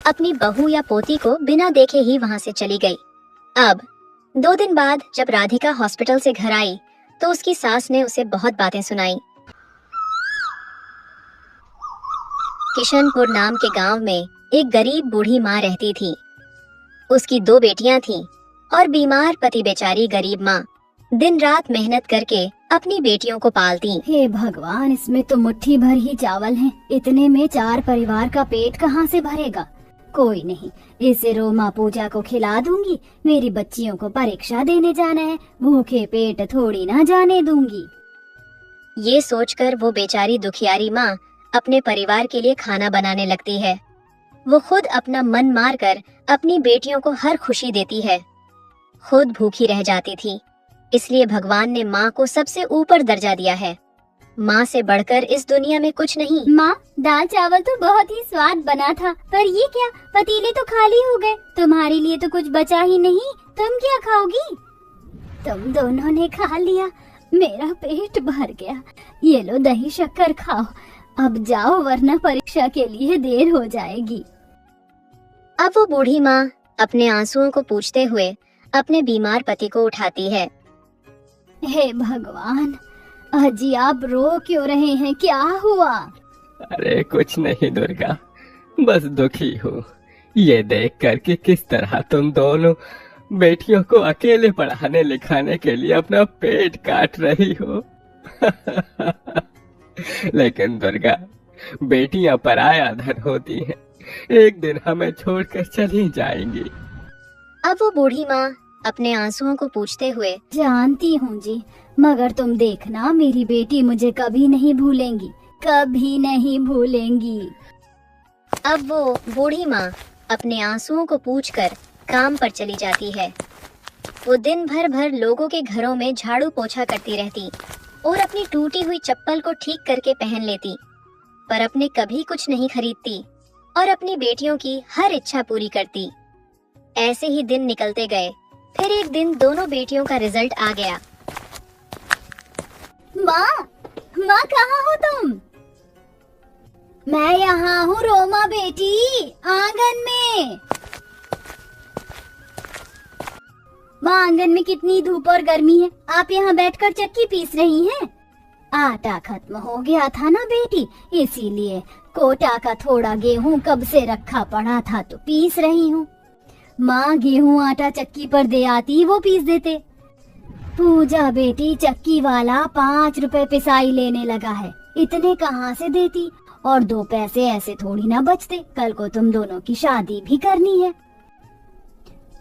अपनी बहू या पोती को बिना देखे ही वहाँ से चली गई। अब 2 दिन बाद जब राधिका हॉस्पिटल से घर आई तो उसकी सास ने उसे बहुत बातें सुनाई। किशनपुर नाम के गांव में एक गरीब बूढ़ी माँ रहती थी। उसकी 2 बेटियां थीं और बीमार पति बेचारी गरीब माँ दिन रात मेहनत करके अपनी बेटियों को पालती। हे भगवान, इसमें तो मुट्ठी भर ही चावल हैं। इतने में 4 परिवार का पेट कहाँ से भरेगा। कोई नहीं, इसे रोमा पूजा को खिला दूंगी। मेरी बच्चियों को परीक्षा देने जाना है, भूखे पेट थोड़ी ना जाने दूंगी। ये सोचकर वो बेचारी दुखियारी माँ अपने परिवार के लिए खाना बनाने लगती है। वो खुद अपना मन मारकर अपनी बेटियों को हर खुशी देती है, खुद भूखी रह जाती थी। इसलिए भगवान ने माँ को सबसे ऊपर दर्जा दिया है। माँ से बढ़कर इस दुनिया में कुछ नहीं। माँ, दाल चावल तो बहुत ही स्वाद बना था, पर ये क्या, पतीले तो खाली हो गए। तुम्हारे लिए तो कुछ बचा ही नहीं, तुम क्या खाओगी? तुम दोनों ने खा लिया, मेरा पेट भर गया। ये लो दही शक्कर खाओ, अब जाओ वरना परीक्षा के लिए देर हो जाएगी। अब वो बूढ़ी माँ अपने आंसुओं को पूछते हुए अपने बीमार पति को उठाती है। हे भगवान, अजी आप रो क्यों रहे हैं, क्या हुआ? अरे कुछ नहीं दुर्गा, बस दुखी हूँ ये देख कर कि किस तरह तुम दोनों बेटियों को अकेले पढ़ाने लिखाने के लिए अपना पेट काट रही हो। लेकिन दुर्गा, बेटियां पराया धन होती हैं, एक दिन हमें छोड़कर चली जाएंगी। अब वो बूढ़ी माँ अपने आंसुओं को पूछते हुए, जानती हूँ जी, मगर तुम देखना मेरी बेटी मुझे कभी नहीं भूलेंगी, कभी नहीं भूलेंगी। अब वो बूढ़ी माँ अपने आंसुओं को पूछकर काम पर चली जाती है। वो दिन भर लोगों के घरों में झाड़ू पोछा करती रहती और अपनी टूटी हुई चप्पल को ठीक करके पहन लेती, पर अपने कभी कुछ नहीं खरीदती और अपनी बेटियों की हर इच्छा पूरी करती। ऐसे ही दिन निकलते गए। फिर एक दिन दोनों बेटियों का रिजल्ट आ गया। माँ कहाँ हो तुम? मैं यहाँ हूँ रोमा बेटी, आंगन में। माँ, आंगन में कितनी धूप और गर्मी है, आप यहाँ बैठकर चक्की पीस रही हैं? आटा खत्म हो गया था ना बेटी, इसीलिए कोटा का थोड़ा गेहूं कब से रखा पड़ा था तो पीस रही हूँ। माँ, गेहूं आटा चक्की पर दे आती, वो पीस देते। पूजा बेटी, चक्की वाला 5 रुपए पिसाई लेने लगा है, इतने कहाँ से देती? और 2 पैसे ऐसे थोड़ी ना बचते, कल को तुम दोनों की शादी भी करनी है।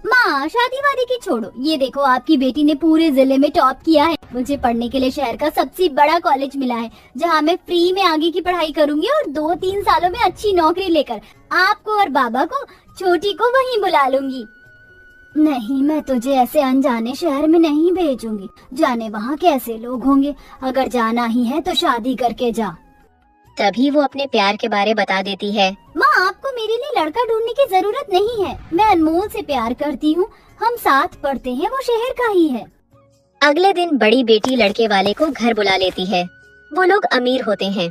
माँ, शादी वादी की छोड़ो, ये देखो आपकी बेटी ने पूरे जिले में टॉप किया है। मुझे पढ़ने के लिए शहर का सबसे बड़ा कॉलेज मिला है, जहाँ मैं फ्री में आगे की पढ़ाई करूंगी और 2-3 सालों में अच्छी नौकरी लेकर आपको और बाबा को, छोटी को वहीं बुला लूंगी। नहीं, मैं तुझे ऐसे अनजाने शहर में नहीं भेजूंगी, जाने वहाँ कैसे लोग होंगे। अगर जाना ही है तो शादी करके जा। तभी वो अपने प्यार के बारे बता देती है। माँ, आपको मेरे लिए लड़का ढूंढने की जरूरत नहीं है, मैं अनमोल से प्यार करती हूँ, हम साथ पढ़ते हैं, वो शहर का ही है। अगले दिन बड़ी बेटी लड़के वाले को घर बुला लेती है। वो लोग अमीर होते हैं।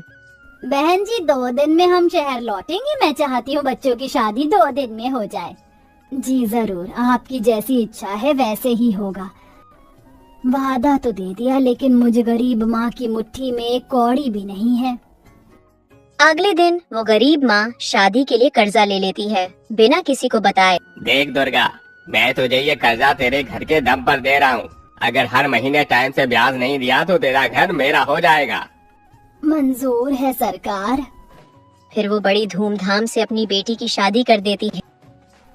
बहन जी, 2 दिन में हम शहर लौटेंगे, मैं चाहती हूँ बच्चों की शादी 2 दिन में हो जाए। जी जरूर, आपकी जैसी इच्छा है वैसे ही होगा। वादा तो दे दिया, लेकिन मुझे गरीब माँ की मुट्ठी में 1 कौड़ी भी नहीं है। अगले दिन वो गरीब माँ शादी के लिए कर्जा ले लेती है, बिना किसी को बताए। देख दुर्गा, मैं तुझे ये कर्जा तेरे घर के दम पर दे रहा हूँ। अगर हर महीने टाइम से ब्याज नहीं दिया तो तेरा घर मेरा हो जाएगा। मंजूर है सरकार। फिर वो बड़ी धूमधाम से अपनी बेटी की शादी कर देती है।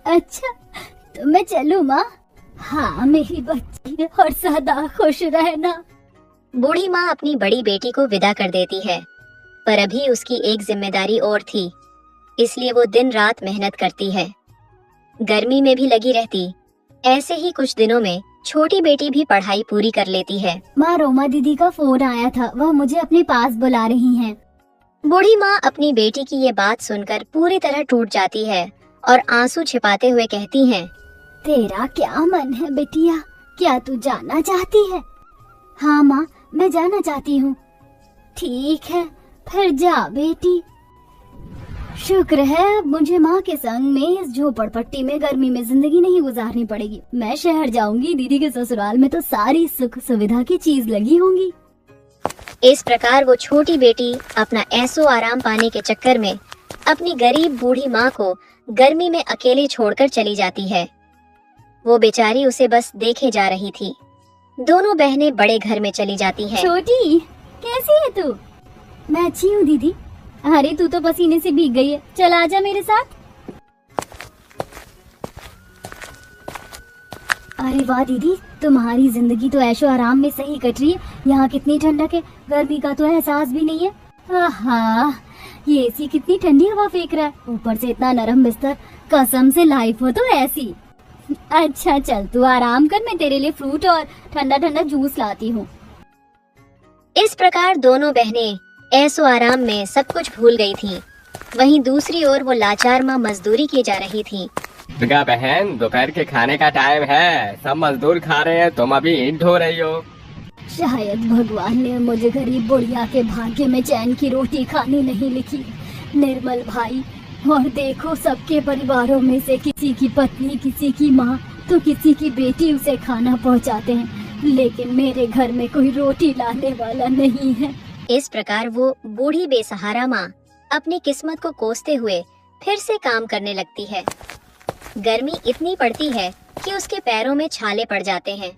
अच्छा, तो मैं चलूँ माँ? हाँ मेरी बच्ची, और सदा खुश रहना। बूढ़ी माँ अपनी बड़ी बेटी को विदा कर देती है, पर अभी उसकी एक जिम्मेदारी और थी, इसलिए वो दिन रात मेहनत करती है, गर्मी में भी लगी रहती। ऐसे ही कुछ दिनों में छोटी बेटी भी पढ़ाई पूरी कर लेती है। माँ, रोमा दीदी का फोन आया था, वह मुझे अपने पास बुला रही हैं। बूढ़ी माँ अपनी बेटी की ये बात सुनकर पूरी तरह टूट जाती है और आंसू छिपाते हुए कहती हैं, तेरा क्या मन है बिटिया, क्या तू जाना चाहती है? हाँ माँ, मैं जाना चाहती हूँ। ठीक है, फिर जा बेटी। शुक्र है अब मुझे माँ के संग में इस झोपड़पट्टी में गर्मी में जिंदगी नहीं गुजारनी पड़ेगी। मैं शहर जाऊंगी, दीदी के ससुराल में तो सारी सुख सुविधा की चीज लगी होंगी। इस प्रकार वो छोटी बेटी अपना ऐसो आराम पाने के चक्कर में अपनी गरीब बूढ़ी माँ को गर्मी में अकेले छोड़कर चली जाती है। वो बेचारी उसे बस देखे जा रही थी। दोनों बहनें बड़े घर में चली जाती हैं। छोटी, कैसी है तू? मैं अच्छी हूँ दीदी। अरे तू तो पसीने से भीग गई है, चल आजा मेरे साथ। अरे वाह दीदी, तुम्हारी जिंदगी तो ऐशो आराम में सही कट रही है। यहाँ कितनी ठंडक है, गर्मी का तो एहसास भी नहीं है। आहा, ये एसी कितनी ठंडी हवा फेंक रहा है, ऊपर से इतना नरम बिस्तर। कसम से लाइफ हो तो ऐसी। अच्छा चल तू आराम कर, मैं तेरे लिए फ्रूट और ठंडा ठंडा जूस लाती हूँ। इस प्रकार दोनों बहनें ऐसो आराम में सब कुछ भूल गई थीं। वहीं दूसरी ओर वो लाचार माँ मजदूरी की जा रही थी। दुर्गा बहन, दोपहर के खाने का टाइम है, सब मजदूर खा रहे हैं, तुम अभी ईंट ढो रही हो। शायद भगवान ने मुझे गरीब बुढ़िया के भाग्य में चैन की रोटी खानी नहीं लिखी। निर्मल भाई, और देखो सबके परिवारों में से किसी की पत्नी, किसी की माँ तो किसी की बेटी उसे खाना पहुँचाते हैं, लेकिन मेरे घर में कोई रोटी लाने वाला नहीं है। इस प्रकार वो बूढ़ी बेसहारा माँ अपनी किस्मत को कोसते हुए फिर से काम करने लगती है। गर्मी इतनी पड़ती है कि उसके पैरों में छाले पड़ जाते हैं,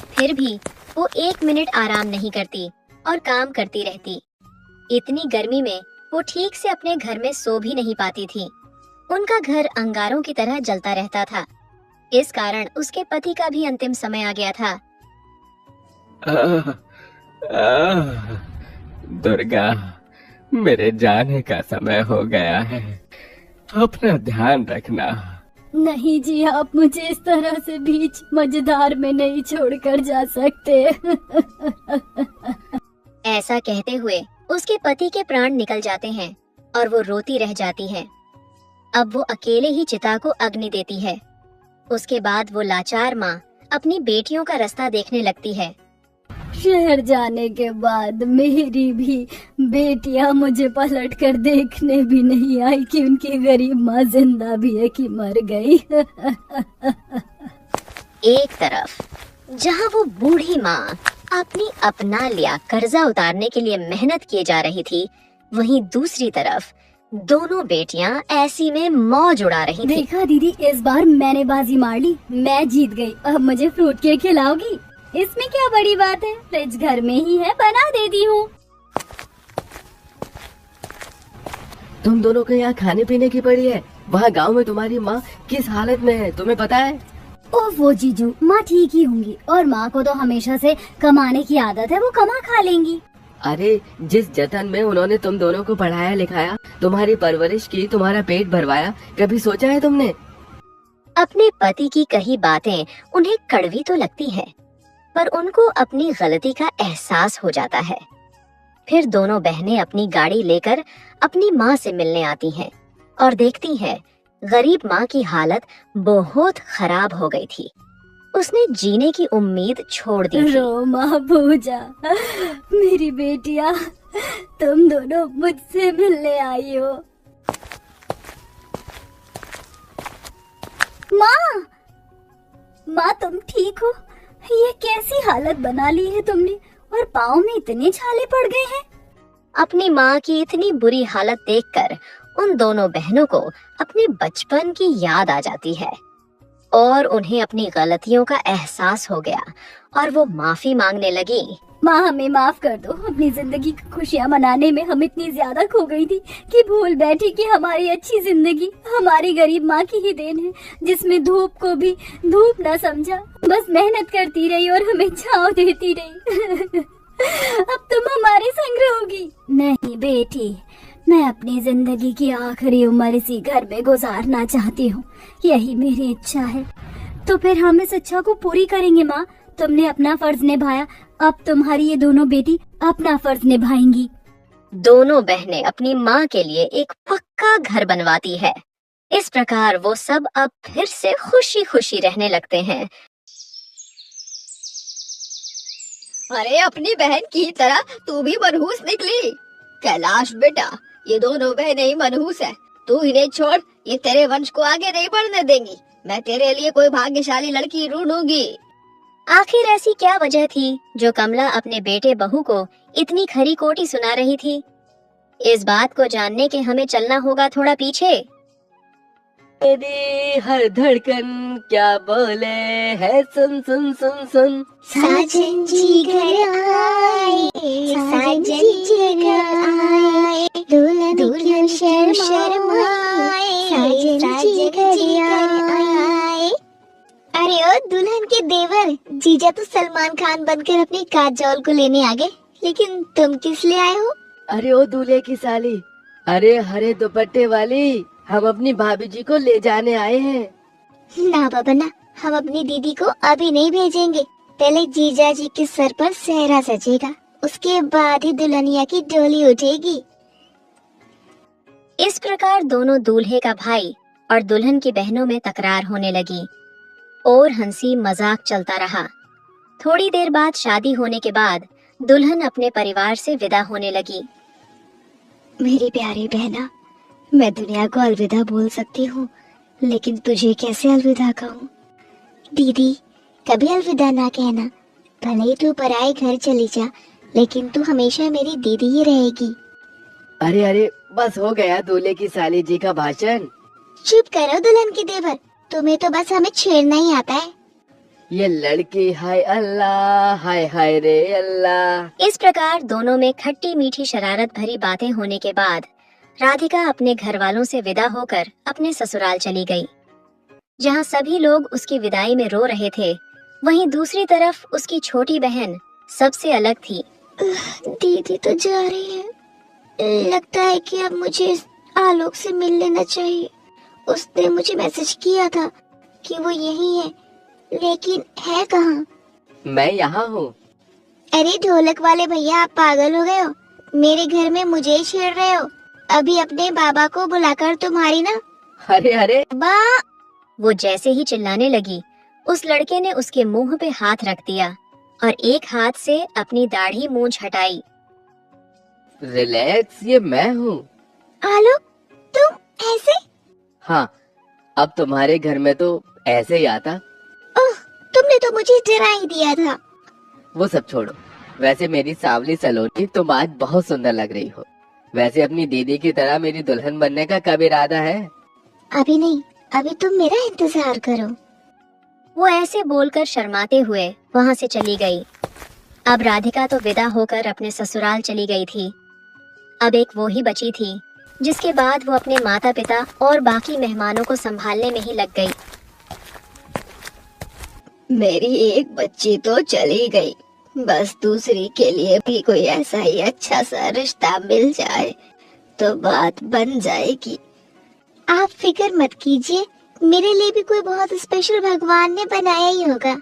फिर भी वो 1 मिनट आराम नहीं करती और काम करती रहती। इतनी गर्मी में वो ठीक से अपने घर में सो भी नहीं पाती थी। उनका घर अंगारों की तरह जलता रहता था। इस कारण उसके पति का भी अंतिम समय आ गया था। दुर्गा, मेरे जाने का समय हो गया है, अपना ध्यान रखना। नहीं जी, आप मुझे इस तरह से बीच मझधार में नहीं छोड़कर जा सकते। ऐसा कहते हुए उसके पति के प्राण निकल जाते हैं और वो रोती रह जाती है। अब वो अकेले ही चिता को अग्नि देती है। उसके बाद वो लाचार माँ अपनी बेटियों का रास्ता देखने लगती है। शहर जाने के बाद मेरी भी बेटियां मुझे पलट कर देखने भी नहीं आई कि उनकी गरीब माँ जिंदा भी है कि मर गई। एक तरफ जहाँ वो बूढ़ी माँ अपनी अपना लिया कर्जा उतारने के लिए मेहनत किए जा रही थी, वहीं दूसरी तरफ दोनों बेटियां ऐसी में मौज उड़ा रही थी। देखा दीदी, इस बार मैंने बाजी मार ली, मैं जीत गई। अब मुझे फ्रूट केक खिलाओगी? इसमें क्या बड़ी बात है, फ्रिज घर में ही है, बना देती हूँ। तुम दोनों को यहाँ खाने पीने की पड़ी है। वहाँ गांव में तुम्हारी माँ किस हालत में है तुम्हें पता है? ओ वो जीजू, माँ ठीक ही होंगी, और माँ को तो हमेशा से कमाने की आदत है, वो कमा खा लेंगी। अरे जिस जतन में उन्होंने तुम दोनों को पढ़ाया लिखाया, तुम्हारी परवरिश की, तुम्हारा पेट भरवाया, कभी सोचा है तुमने? अपने पति की कही बातें उन्हें कड़वी तो लगती है, पर उनको अपनी गलती का एहसास हो जाता है। फिर दोनों बहनें अपनी गाड़ी लेकर अपनी माँ से मिलने आती हैं और देखती हैं गरीब माँ की हालत बहुत खराब हो गई थी। उसने जीने की उम्मीद छोड़ दी थी। रो माँ पूजा, मेरी बेटिया, तुम दोनों मुझसे मिलने आई हो। माँ, माँ तुम ठीक हो? ये कैसी हालत बना ली है तुमने, और पाँव में इतने छाले पड़ गए हैं। अपनी माँ की इतनी बुरी हालत देखकर उन दोनों बहनों को अपने बचपन की याद आ जाती है और उन्हें अपनी गलतियों का एहसास हो गया और वो माफी मांगने लगी। माँ हमें माफ कर दो, अपनी जिंदगी की खुशियाँ मनाने में हम इतनी ज्यादा खो गई थी कि भूल बैठी कि हमारी अच्छी जिंदगी हमारी गरीब माँ की ही देन है, जिसमें धूप को भी धूप न समझा, बस मेहनत करती रही और हमें छांव देती रही। अब तुम हमारे संग रहोगी? नहीं बेटी, मैं अपनी जिंदगी की आखिरी उम्र इसी घर में गुजारना चाहती हूँ, यही मेरी इच्छा है। तो फिर हम इस इच्छा को पूरी करेंगे माँ। तुमने अपना फर्ज निभाया, अब तुम्हारी ये दोनों बेटी अपना फर्ज निभाएंगी। दोनों बहनें अपनी माँ के लिए एक पक्का घर बनवाती है। इस प्रकार वो सब अब फिर से खुशी खुशी रहने लगते हैं। अरे अपनी बहन की तरह तू भी मनहूस निकली। कैलाश बेटा, ये दोनों बहनें ही मनहूस है, तू इन्हें छोड़, ये तेरे वंश को आगे नहीं बढ़ने देंगी। मैं तेरे लिए कोई भाग्यशाली लड़की ढूंढूंगी। आखिर ऐसी क्या वजह थी जो कमला अपने बेटे बहू को इतनी खरी खोटी सुना रही थी? इस बात को जानने के हमें चलना होगा थोड़ा पीछे। मेरी हर धड़कन क्या बोले है, सुन सुन सुन सुन। साजन जी घर आए, साजन जी घर आए, दुल्हन शर्माए, साजन जी घर आए। अरे ओ दुल्हन के देवर, जीजा तो सलमान खान बनकर अपनी काजोल को लेने आ गए, लेकिन तुम किस लिए आए हो? अरे ओ दूल्हे की साली, अरे हरे दुपट्टे वाली, हम अपनी भाभी जी को ले जाने आए हैं। ना बाबा ना, हम अपनी दीदी को अभी नहीं भेजेंगे। पहले जीजा जी के सर पर सेहरा सजेगा, उसके बाद ही दुल्हनिया की डोली उठेगी। इस प्रकार दोनों दूल्हे का भाई और दुल्हन की बहनों में तकरार होने लगी और हंसी मजाक चलता रहा। थोड़ी देर बाद शादी होने के बाद दुल्हन अपने परिवार से विदा होने लगी। मेरी प्यारी बहना, मैं दुनिया को अलविदा बोल सकती हूँ, लेकिन तुझे कैसे अलविदा कहूँ? दीदी, कभी अलविदा ना कहना। भले ही तू पराए घर चली जा, लेकिन तू हमेशा मेरी दीदी ही रहेगी। अरे अरे, बस हो गया दूल्हे की साली जी का भाषण। चुप करो दुल्हन की देवर, तुम्हें तो बस हमें छेड़ना ही आता है। ये लड़की, हाय अल्लाह, हाय हाय रे अल्लाह। इस प्रकार दोनों में खट्टी मीठी शरारत भरी बातें होने के बाद राधिका अपने घर वालों से विदा होकर अपने ससुराल चली गई। जहाँ सभी लोग उसकी विदाई में रो रहे थे, वहीं दूसरी तरफ उसकी छोटी बहन सबसे अलग थी। दीदी तो जा रही है, लगता है कि अब मुझे आलोक से मिल लेना चाहिए। उसने मुझे मैसेज किया था कि वो यही है, लेकिन है कहाँ? मैं यहाँ हूँ। अरे ढोलक वाले भैया, आप पागल हो गए हो? मेरे घर में मुझे ही छेड़ रहे हो। अभी अपने बाबा को बुलाकर तुम्हारी ना। अरे अरे, बा वो जैसे ही चिल्लाने लगी, उस लड़के ने उसके मुंह पे हाथ रख दिया और एक हाथ से अपनी दाढ़ी मूंछ हटाई। रिलैक्स, ये मैं हूँ। आलोक, तुम ऐसे? हाँ, अब तुम्हारे घर में तो ऐसे ही आता। ओह, तुमने तो मुझे डरा ही दिया था। वो सब छोड़ो। वैसे मेरी सांवली सलोनी, तुम आज बहुत सुंदर लग रही हो। वैसे अपनी दीदी की तरह मेरी दुल्हन बनने का कब इरादा है? अभी नहीं, अभी तुम मेरा इंतजार करो। वो ऐसे बोलकर शर्माते हुए वहाँ से चली गई। अब राधिका तो विदा होकर अपने ससुराल चली गई थी। अब एक वो ही बची थी, जिसके बाद वो अपने माता पिता और बाकी मेहमानों को संभालने में ही लग गई। मेरी एक बच्ची तो चली गई, बस दूसरी के लिए भी कोई ऐसा ही अच्छा सा रिश्ता मिल जाए तो बात बन जाएगी। आप फिक्र मत कीजिए, मेरे लिए भी कोई बहुत स्पेशल भगवान ने बनाया ही होगा।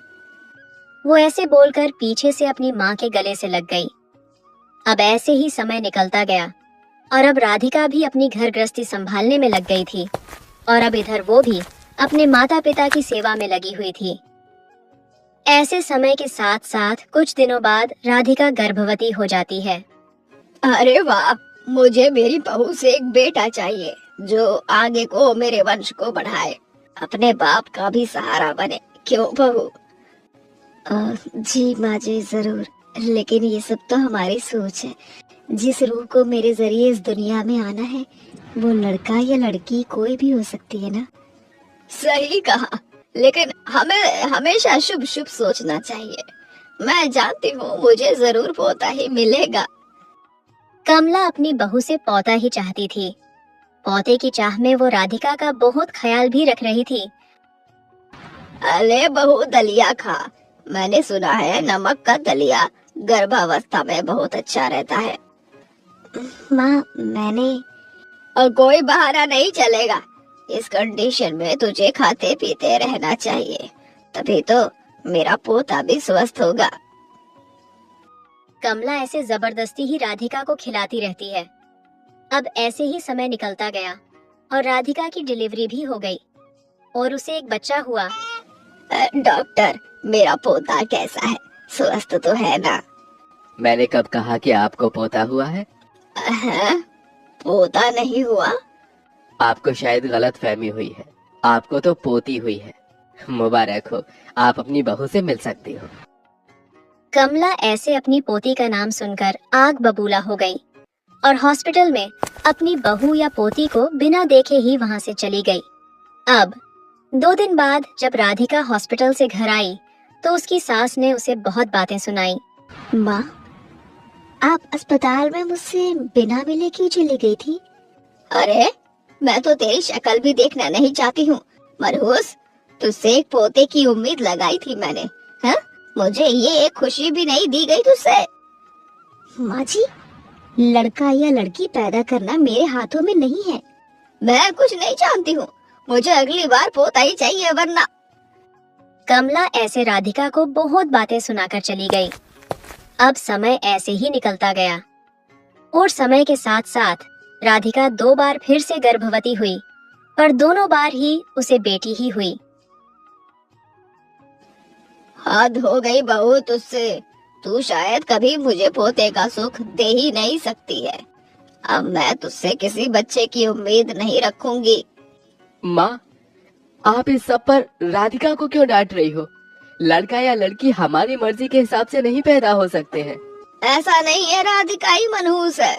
वो ऐसे बोलकर पीछे से अपनी माँ के गले से लग गई। अब ऐसे ही समय निकलता गया और अब राधिका भी अपनी घर गृहस्थी संभालने में लग गई थी और अब इधर वो भी अपने माता पिता की सेवा में लगी हुई थी। ऐसे समय के साथ साथ कुछ दिनों बाद राधिका गर्भवती हो जाती है। अरे वाह, मुझे मेरी बहू से एक बेटा चाहिए जो आगे को मेरे वंश को बढ़ाए, अपने बाप का भी सहारा बने। क्यों बहू? जी माँ जी, जरूर, लेकिन ये सब तो हमारी सोच है। जिस रूह को मेरे जरिए इस दुनिया में आना है, वो लड़का या लड़की कोई भी हो सकती है ना। सही कहा, लेकिन हमें हमेशा शुभ शुभ सोचना चाहिए। मैं जानती हूँ मुझे जरूर पोता ही मिलेगा। कमला अपनी बहू से पोता ही चाहती थी। पोते की चाह में वो राधिका का बहुत ख्याल भी रख रही थी। अरे बहू, दलिया खा। मैंने सुना है नमक का दलिया गर्भावस्था में बहुत अच्छा रहता है। माँ, मैंने और कोई बहाना नहीं चलेगा। इस कंडीशन में तुझे खाते पीते रहना चाहिए, तभी तो मेरा पोता भी स्वस्थ होगा। कमला ऐसे जबरदस्ती ही राधिका को खिलाती रहती है। अब ऐसे ही समय निकलता गया और राधिका की डिलीवरी भी हो गई और उसे एक बच्चा हुआ। डॉक्टर, मेरा पोता कैसा है? स्वस्थ तो है ना? मैंने कब कहा कि आपको पोता हुआ है? हैं? पोता नहीं हुआ? आपको शायद गलत फहमी हुई है, आपको तो पोती हुई है। मुबारक हो, आप अपनी बहू से मिल सकती हो। कमला ऐसे अपनी पोती का नाम सुनकर आग बबूला हो गई और हॉस्पिटल में अपनी बहू या पोती को बिना देखे ही वहां से चली गई। अब 2 दिन बाद जब राधिका हॉस्पिटल से घर आई तो उसकी सास ने उसे बहुत बातें सुनाई। माँ, आप अस्पताल में मुझसे बिना मिले क्यों चली गई थी? अरे, मैं तो तेरी शक्ल भी देखना नहीं चाहती हूँ। मनहूस, तुझसे एक पोते की उम्मीद लगाई थी मैंने। हाँ? मुझे ये एक खुशी भी नहीं दी गई तुझसे। माँ जी, लड़का या लड़की पैदा करना मेरे हाथों में नहीं है। मैं कुछ नहीं जानती हूँ, मुझे अगली बार पोता ही चाहिए वरना। कमला ऐसे राधिका को बहुत बातें सुनाकर चली गई। अब समय ऐसे ही निकलता गया और समय के साथ साथ राधिका 2 बार फिर से गर्भवती हुई, पर दोनों बार ही उसे बेटी ही हुई। हद हो गई बहू तुझसे। तू शायद कभी मुझे पोते का सुख दे ही नहीं सकती है। अब मैं तुझसे किसी बच्चे की उम्मीद नहीं रखूंगी। माँ, आप इस सब पर राधिका को क्यों डांट रही हो? लड़का या लड़की हमारी मर्जी के हिसाब से नहीं पैदा हो सकते हैं। ऐसा नहीं है, राधिका ही मनहूस है।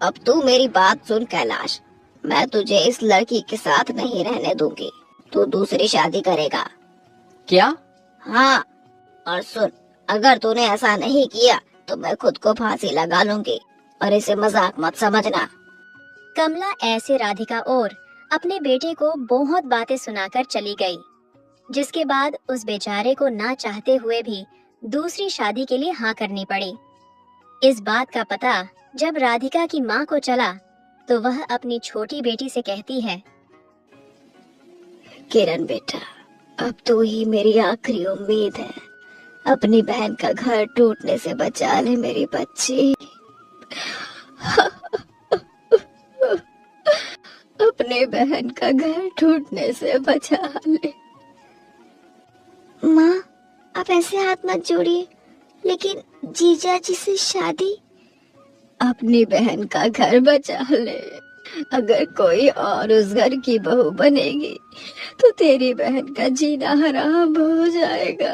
अब तू मेरी बात सुन कैलाश, मैं तुझे इस लड़की के साथ नहीं रहने दूंगी। तू दूसरी शादी करेगा। क्या? हाँ, और सुन, अगर तूने ऐसा नहीं किया तो मैं खुद को फांसी लगा लूंगी और इसे मजाक मत समझना। कमला ऐसे राधिका और अपने बेटे को बहुत बातें सुनाकर चली गई, जिसके बाद उस बेचारे को ना चाहते हुए भी दूसरी शादी के लिए हाँ करनी पड़ी। इस बात का पता जब राधिका की माँ को चला तो वह अपनी छोटी बेटी से कहती है, किरण बेटा, अब तू ही मेरी आखिरी उम्मीद है। अपनी बहन का घर टूटने से बचा ले मेरी बच्ची। अपने बहन का घर टूटने से बचा ले। माँ, आप ऐसे हाथ मत जोड़िए। लेकिन जीजा जी से शादी? अपनी बहन का घर बचा ले। अगर कोई और उस घर की बहू बनेगी तो तेरी बहन का जीना हराम हो जाएगा।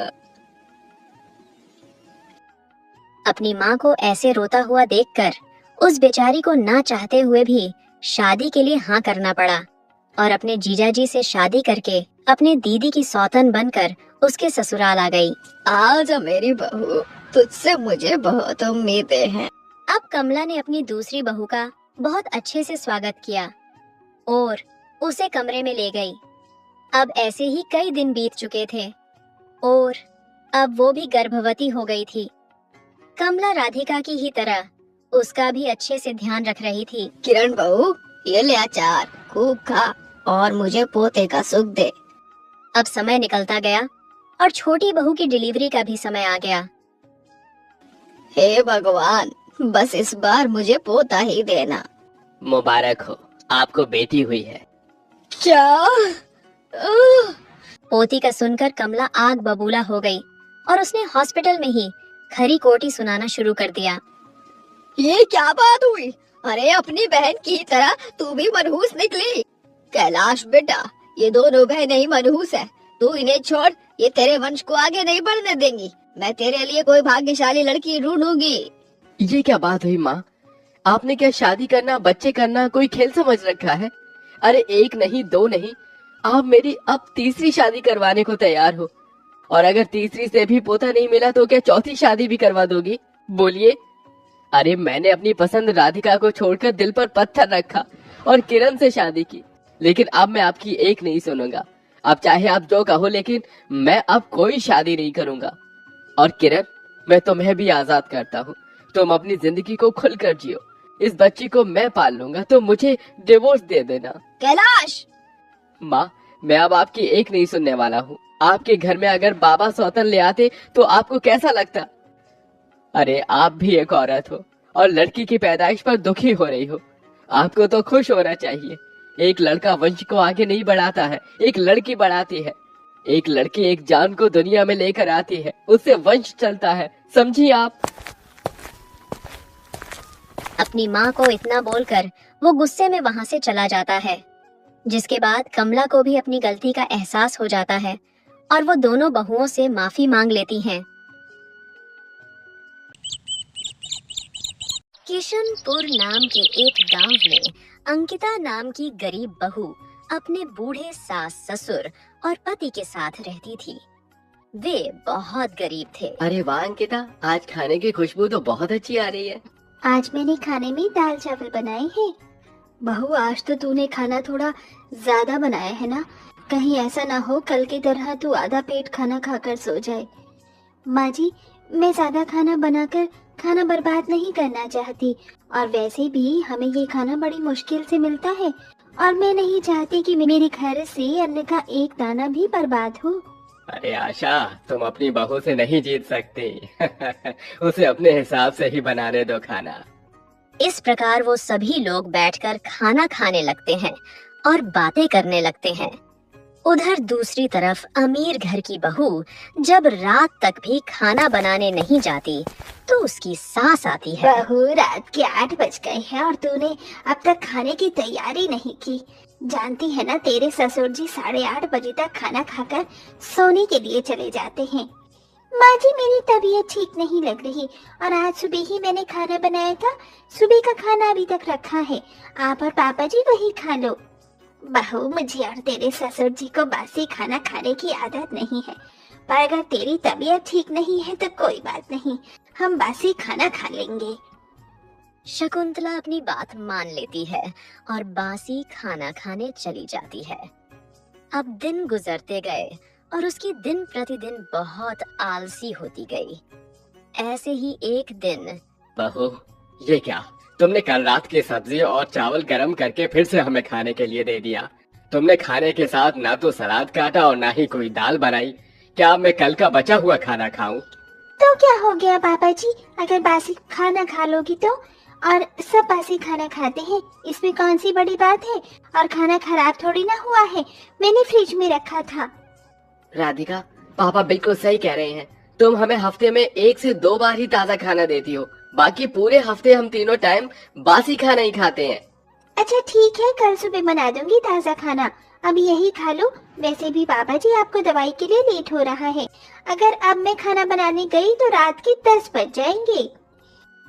अपनी माँ को ऐसे रोता हुआ देखकर उस बेचारी को ना चाहते हुए भी शादी के लिए हाँ करना पड़ा और अपने जीजाजी से शादी करके अपने दीदी की सौतन बनकर उसके ससुराल आ गई। आजा मेरी बहू, तुझसे मुझे बहुत उम्मीदें हैं। अब कमला ने अपनी दूसरी बहू का बहुत अच्छे से स्वागत किया और उसे कमरे में ले गई। अब ऐसे ही कई दिन बीत चुके थे और अब वो भी गर्भवती हो गई थी। कमला राधिका की ही तरह उसका भी अच्छे से ध्यान रख रही थी। किरण बहू, ये ले अचार, खूब खा और मुझे पोते का सुख दे। अब समय निकलता गया और छोटी बहू की डिलीवरी का भी समय आ गया। हे भगवान, बस इस बार मुझे पोता ही देना। मुबारक हो, आपको बेटी हुई है। क्या? पोती का सुनकर कमला आग बबूला हो गई और उसने हॉस्पिटल में ही खरी खोटी सुनाना शुरू कर दिया। ये क्या बात हुई? अरे, अपनी बहन की तरह तू भी मनहूस निकली। कैलाश बेटा, ये दोनों बहनें ही मनहूस है। तू इन्हें छोड़, ये तेरे वंश को आगे नहीं बढ़ने देंगी। मैं तेरे लिए कोई भाग्यशाली लड़की ढूंढूंगी। ये क्या बात हुई माँ? आपने क्या शादी करना, बच्चे करना कोई खेल समझ रखा है? अरे, 1 नहीं 2 नहीं, आप मेरी अब तीसरी शादी करवाने को तैयार हो। और अगर तीसरी से भी पोता नहीं मिला तो क्या चौथी शादी भी करवा दोगी? बोलिए। अरे, मैंने अपनी पसंद राधिका को छोड़कर दिल पर पत्थर रखा और किरण से शादी की, लेकिन अब मैं आपकी एक नहीं सुनूंगा। अब चाहे आप जो कहो, लेकिन मैं अब कोई शादी नहीं करूंगा। और किरण, मैं तुम्हें भी आजाद करता हूँ। तुम अपनी जिंदगी को खुलकर जियो। इस बच्ची को मैं पाल लूंगा, तो मुझे डिवोर्स दे देना। कैलाश! माँ, मैं अब आपकी एक नहीं सुनने वाला हूँ। आपके घर में अगर बाबा सौतन ले आते तो आपको कैसा लगता? अरे, आप भी एक औरत हो और लड़की की पैदाइश पर दुखी हो रही हो। आपको तो खुश होना चाहिए। एक लड़का वंश को आगे नहीं बढ़ाता है, एक लड़की बढ़ाती है। एक लड़की एक जान को दुनिया में लेकर आती है, उससे वंश चलता है। समझिए आप? अपनी माँ को इतना बोलकर वो गुस्से में वहाँ से चला जाता है जिसके बाद कमला को भी अपनी गलती का एहसास हो जाता है और वो दोनों बहुओं से माफी मांग लेती हैं। किशनपुर नाम के एक गांव में अंकिता नाम की गरीब बहू अपने बूढ़े सास ससुर और पति के साथ रहती थी। वे बहुत गरीब थे। अरे वाह अंकिता, आज खाने की खुशबू तो बहुत अच्छी आ रही है। आज मैंने खाने में दाल चावल बनाए हैं। बहू, आज तो तूने खाना थोड़ा ज्यादा बनाया है ना, कहीं ऐसा ना हो कल की तरह तू आधा पेट खाना खाकर सो जाए। माँ जी, मैं ज्यादा खाना बनाकर खाना बर्बाद नहीं करना चाहती, और वैसे भी हमें ये खाना बड़ी मुश्किल से मिलता है, और मैं नहीं चाहती कि मेरे घर से अन्न का एक दाना भी बर्बाद हो। अरे आशा, तुम अपनी बहू से नहीं जीत सकती। उसे अपने हिसाब से ही बनाने दो खाना। इस प्रकार वो सभी लोग बैठकर खाना खाने लगते हैं और बातें करने लगते हैं। उधर दूसरी तरफ अमीर घर की बहू जब रात तक भी खाना बनाने नहीं जाती तो उसकी सास आती है। बहू, रात के 8 बज गए हैं और तूने अब तक खाने की तैयारी नहीं की। जानती है ना, तेरे ससुर जी 8:30 बजे तक खाना खाकर सोने के लिए चले जाते हैं। माँ जी, मेरी तबीयत ठीक नहीं लग रही और आज सुबह ही मैंने खाना बनाया था। सुबह का खाना अभी तक रखा है, आप और पापा जी वही खा लो। बहू, मुझे और तेरे ससुर जी को बासी खाना खाने की आदत नहीं है, पर अगर तेरी तबीयत ठीक नहीं है तो कोई बात नहीं, हम बासी खाना खा लेंगे। शकुंतला अपनी बात मान लेती है और बासी खाना खाने चली जाती है। अब दिन गुजरते गए और उसकी दिन प्रतिदिन बहुत आलसी होती गई। ऐसे ही एक दिन बहू, ये क्या, तुमने कल रात की सब्जी और चावल गरम करके फिर से हमें खाने के लिए दे दिया। तुमने खाने के साथ ना तो सलाद काटा और ना ही कोई दाल बनाई। क्या अब मैं कल का बचा हुआ खाना खाऊं? तो क्या हो गया पापा जी, अगर बासी खाना खा लोगी तो, और सब बासी खाना खाते हैं, इसमें कौन सी बड़ी बात है। और खाना खराब थोड़ी ना हुआ है, मैंने फ्रिज में रखा था। राधिका, पापा बिल्कुल सही कह रहे हैं। तुम हमें हफ्ते में 1 से 2 बार ही ताज़ा खाना देती हो, बाकी पूरे हफ्ते हम तीनों टाइम बासी खाना ही खाते हैं। अच्छा ठीक है, कल सुबह बना दूंगी ताज़ा खाना, अब यही खा लो। वैसे भी पापा जी आपको दवाई के लिए लेट हो रहा है, अगर अब मैं खाना बनाने गई तो रात के 10 बज जाएंगे।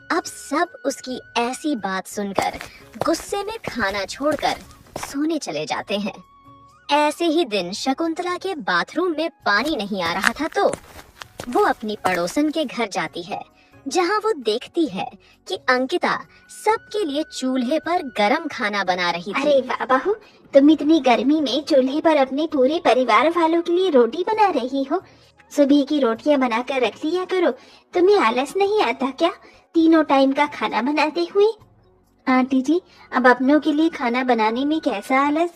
अब सब उसकी ऐसी बात सुनकर गुस्से में खाना छोड़कर सोने चले जाते हैं। ऐसे ही दिन शकुंतला के बाथरूम में पानी नहीं आ रहा था तो वो अपनी पड़ोसन के घर जाती है, जहां वो देखती है कि अंकिता सबके लिए चूल्हे पर गरम खाना बना रही थी। अरे वाह बहू, तुम इतनी गर्मी में चूल्हे पर अपने पूरे परिवार वालों के लिए रोटी बना रही हो। सुबह की रोटियां बनाकर रख लिया करो, तुम्हें आलस नहीं आता क्या तीनों टाइम का खाना बनाते हुए? आंटी जी, अब अपनों के लिए खाना बनाने में कैसा आलस,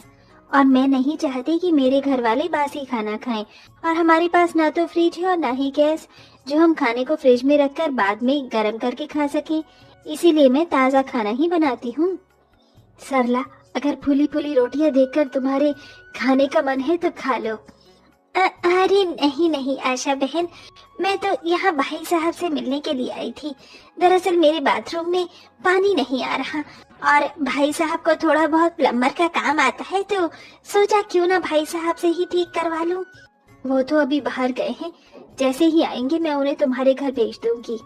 और मैं नहीं चाहती कि मेरे घर वाले बासी खाना खाएं, और हमारे पास ना तो फ्रिज है और ना ही गैस जो हम खाने को फ्रिज में रखकर बाद में गर्म करके खा सके, इसीलिए मैं ताज़ा खाना ही बनाती हूँ। सरला, अगर फूली फूली रोटियां देखकर तुम्हारे खाने का मन है तो खा लो। अरे नहीं नहीं आशा बहन, मैं तो यहाँ भाई साहब से मिलने के लिए आई थी। दरअसल मेरे बाथरूम में पानी नहीं आ रहा और भाई साहब को थोड़ा बहुत प्लम्बर का काम आता है, तो सोचा क्यों ना भाई साहब से ही ठीक करवा लूं। वो तो अभी बाहर गए हैं, जैसे ही आएंगे मैं उन्हें तुम्हारे घर भेज दूंगी।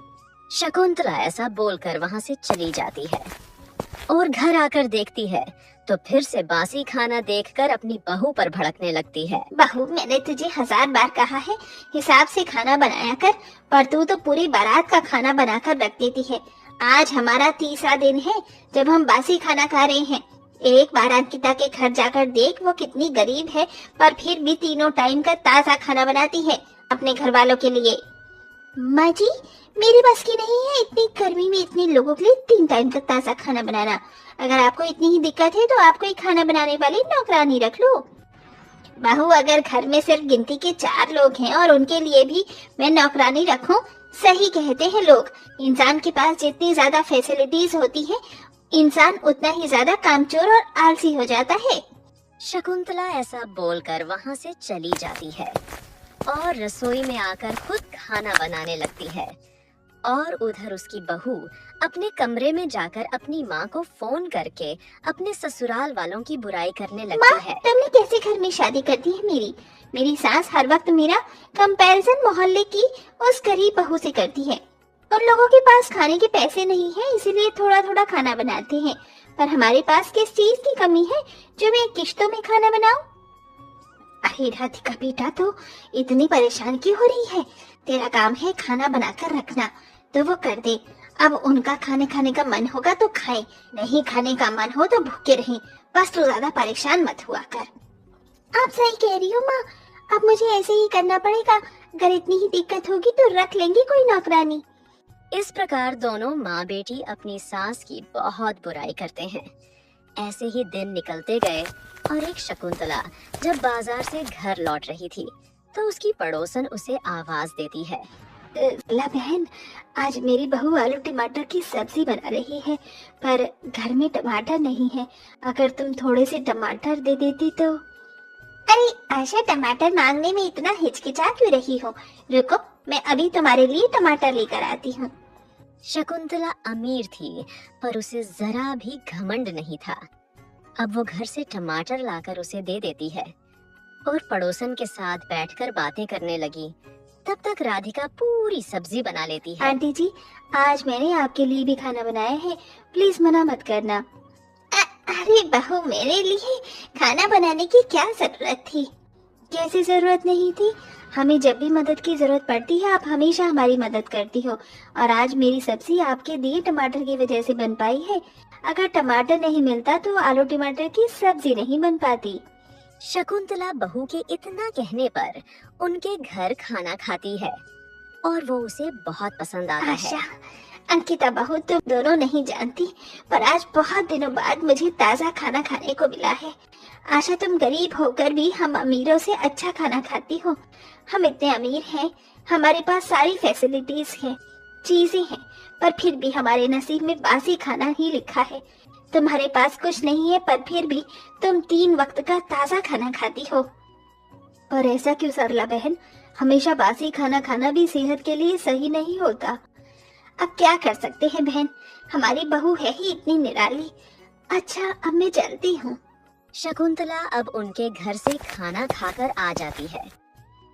शकुंतला ऐसा बोलकर वहां से चली जाती है और घर आकर देखती है तो फिर से बासी खाना देखकर अपनी बहू पर भड़कने लगती है। बहू, मैंने तुझे 1000 बार कहा है हिसाब से खाना बनाया कर, पर तू तो पूरी बारात का खाना बनाकर रख देती है। आज हमारा 30वां दिन है जब हम बासी खाना खा रहे हैं। एक बार अंकिता के घर जाकर देख, वो कितनी गरीब है पर फिर भी तीनों टाइम का ताज़ा खाना बनाती है अपने घर वालों के लिए। माँ जी, मेरी बस की नहीं है इतनी गर्मी में इतने लोगों के लिए 3 टाइम का ताज़ा खाना बनाना। अगर आपको इतनी ही दिक्कत है तो आपको एक खाना बनाने वाली नौकरानी रख लो। बहू, अगर घर में सिर्फ गिनती के 4 लोग हैं और उनके लिए भी मैं नौकरानी रखूं, सही कहते हैं लोग, इंसान के पास जितनी ज्यादा फैसिलिटीज होती है इंसान उतना ही ज्यादा कामचोर और आलसी हो जाता है। शकुंतला ऐसा बोलकर वहां से चली जाती है और रसोई में आकर खुद खाना बनाने लगती है और उधर उसकी बहू अपने कमरे में जाकर अपनी माँ को फोन करके अपने ससुराल वालों की बुराई करने माँ, लगती है। तुमने कैसे घर में शादी कर दी है मेरी? मेरी सास हर वक्त मेरा कंपैरिजन मोहल्ले की उस गरीब बहू से करती है। उन लोगों के पास खाने के पैसे नहीं है, इसीलिए थोड़ा थोड़ा खाना बनाते हैं। पर हमारे पास किस चीज की कमी है जो मैं किश्तों में खाना बनाऊं? अरे राधिका बेटा, तो इतनी परेशान क्यों हो रही है? तेरा काम है खाना बनाकर रखना, तो वो कर दे। अब उनका खाने का मन होगा तो खाए, नहीं खाने का मन हो तो भूखे रहें। बस तू ज्यादा परेशान मत हुआ कर। आप सही कह रही हो माँ, अब मुझे ऐसे ही करना पड़ेगा। अगर इतनी ही दिक्कत होगी तो रख लेंगे कोई नौकरानी। इस प्रकार दोनों माँ बेटी अपनी सास की बहुत बुराई करते हैं। ऐसे ही दिन निकलते गए और एक शकुंतला जब बाजार से घर लौट रही थी तो उसकी पड़ोसन उसे आवाज देती है। ला बहन, आज मेरी बहू आलू टमाटर की सब्जी बना रही है, पर घर में टमाटर नहीं है। अगर तुम थोड़े से टमाटर दे देती तो। अरे आशा, टमाटर मांगने में इतना हिचकिचा क्यों रही हो? रुको, मैं अभी तुम्हारे लिए टमाटर लेकर आती हूँ। शकुंतला अमीर थी पर उसे जरा भी घमंड नहीं था। अब वो घर से टमाटर लाकर उसे दे देती है और पड़ोसन के साथ बैठकर बातें करने लगी। तब तक राधिका पूरी सब्जी बना लेती है। आंटी जी, आज मैंने आपके लिए भी खाना बनाया है, प्लीज मना मत करना। अरे बहू, मेरे लिए खाना बनाने की क्या जरूरत थी? कैसी जरूरत नहीं थी? हमें जब भी मदद की जरूरत पड़ती है आप हमेशा हमारी मदद करती हो, और आज मेरी सब्जी आपके दिए टमाटर की वजह से बन पाई है। अगर टमाटर नहीं मिलता तो आलू टमाटर की सब्जी नहीं बन पाती। शकुंतला बहू के इतना कहने पर उनके घर खाना खाती है और वो उसे बहुत पसंद आता आशा, है। अंकिता बहू, तुम दोनों नहीं जानती, पर आज बहुत दिनों बाद मुझे ताजा खाना खाने को मिला है। आशा, तुम गरीब होकर भी हम अमीरों से अच्छा खाना खाती हो। हम इतने अमीर हैं, हमारे पास सारी फैसिलिटीज हैं, चीजें हैं, पर फिर भी हमारे नसीब में बासी खाना ही लिखा है। तुम्हारे पास कुछ नहीं है, पर फिर भी तुम 3 वक्त का ताजा खाना खाती हो। और ऐसा क्यों सरला बहन? हमेशा बासी खाना खाना भी सेहत के लिए सही नहीं होता। अब क्या कर सकते हैं बहन, हमारी बहू है ही इतनी निराली। अच्छा, अब मैं चलती हूँ। शकुंतला अब उनके घर से खाना खाकर आ जाती है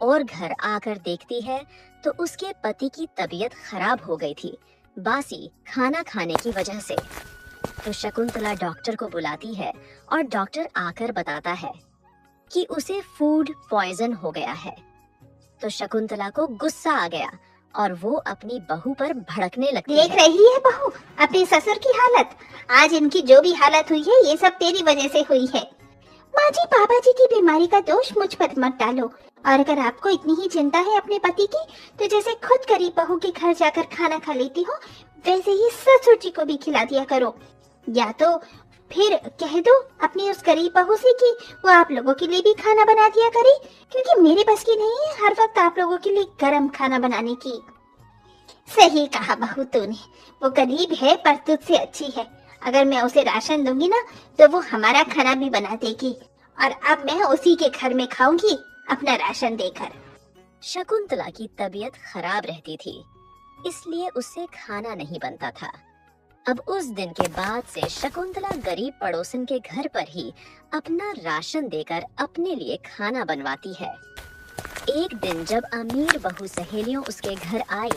और घर आकर देखती है तो उसके पति की तबीयत खराब हो गई थी बासी खाना खाने की वजह से। तो शकुंतला डॉक्टर को बुलाती है और डॉक्टर आकर बताता है कि उसे फूड पॉइजन हो गया है। तो शकुंतला को गुस्सा आ गया और वो अपनी बहू पर भड़कने लगती देख है। रही है बहू अपने ससुर की हालत? आज इनकी जो भी हालत हुई है ये सब तेरी वजह से हुई है। माँ जी, पापा जी की बीमारी का दोष मुझ पर मत डालो। और अगर आपको इतनी ही चिंता है अपने पति की, तो जैसे खुद गरीब बहू के घर जाकर खाना खा लेती हो, वैसे ही ससुर जी को भी खिला दिया करो। या तो फिर कह दो अपनी उस गरीब बहू से कि वो आप लोगों के लिए भी खाना बना दिया करे, क्योंकि मेरे बस की नहीं है हर वक्त आप लोगों के लिए गरम खाना बनाने की। सही कहा बहू तूने, वो गरीब है पर तुझसे अच्छी है। अगर मैं उसे राशन दूंगी ना तो वो हमारा खाना भी बना देगी, और अब मैं उसी के घर में खाऊंगी अपना राशन देकर। शकुंतला की तबीयत खराब रहती थी, इसलिए उससे खाना नहीं बनता था। अब उस दिन के बाद से शकुंतला गरीब पड़ोसन के घर पर ही अपना राशन देकर अपने लिए खाना बनवाती है। एक दिन जब अमीर बहू सहेलियों उसके घर आई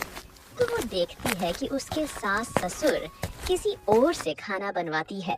तो वो देखती है कि उसके सास ससुर किसी और से खाना बनवाती है।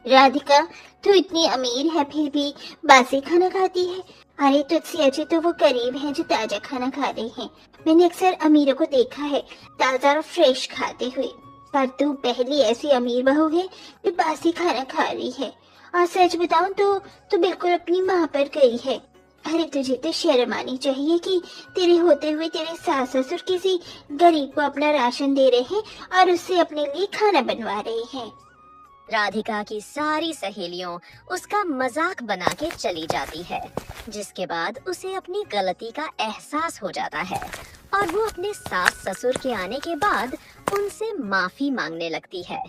राधिका, तू इतनी अमीर है फिर भी बासी खाना खाती है। अरे तुझसे अच्छे तो वो गरीब हैं जो ताजा खाना खा रहे हैं। मैंने अक्सर अमीरों को देखा है ताजा और फ्रेश खाते हुए, पर तू पहली ऐसी अमीर बहू है जो बासी खाना खा रही है। और सच बताऊं तो तू बिल्कुल अपनी माँ पर गई है। अरे तुझे तो शर्म आनी चाहिए कि तेरे होते हुए तेरे सास ससुर किसी गरीब को अपना राशन दे रहे हैं और उससे अपने लिए खाना बनवा रहे हैं। राधिका की सारी सहेलियों उसका मजाक बना के चली जाती है, जिसके बाद उसे अपनी गलती का एहसास हो जाता है और वो अपने सास ससुर के आने के बाद उनसे माफी मांगने लगती है।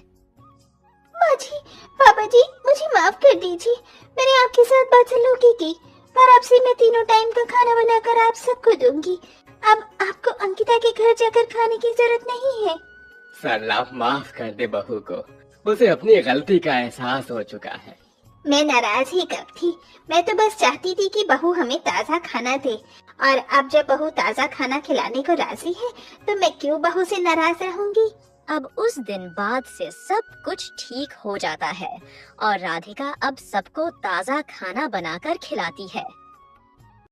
माँ जी, पापा जी, मुझे माफ कर दीजिए। मैंने आपके साथ बदसलूकी की, पर अब से मैं तीनों टाइम का खाना बनाकर आप सबको दूंगी। अब आपको अंकिता के घर जाकर खाने की जरूरत नहीं है। सरला माफ कर दे बहू को, उसे अपनी गलती का एहसास हो चुका है। मैं नाराज ही कब थी, मैं तो बस चाहती थी कि बहू हमें ताज़ा खाना दे, और अब जब बहू ताज़ा खाना खिलाने को राजी है तो मैं क्यों बहू से नाराज रहूंगी। अब उस दिन बाद से सब कुछ ठीक हो जाता है और राधिका अब सबको ताज़ा खाना बनाकर खिलाती है।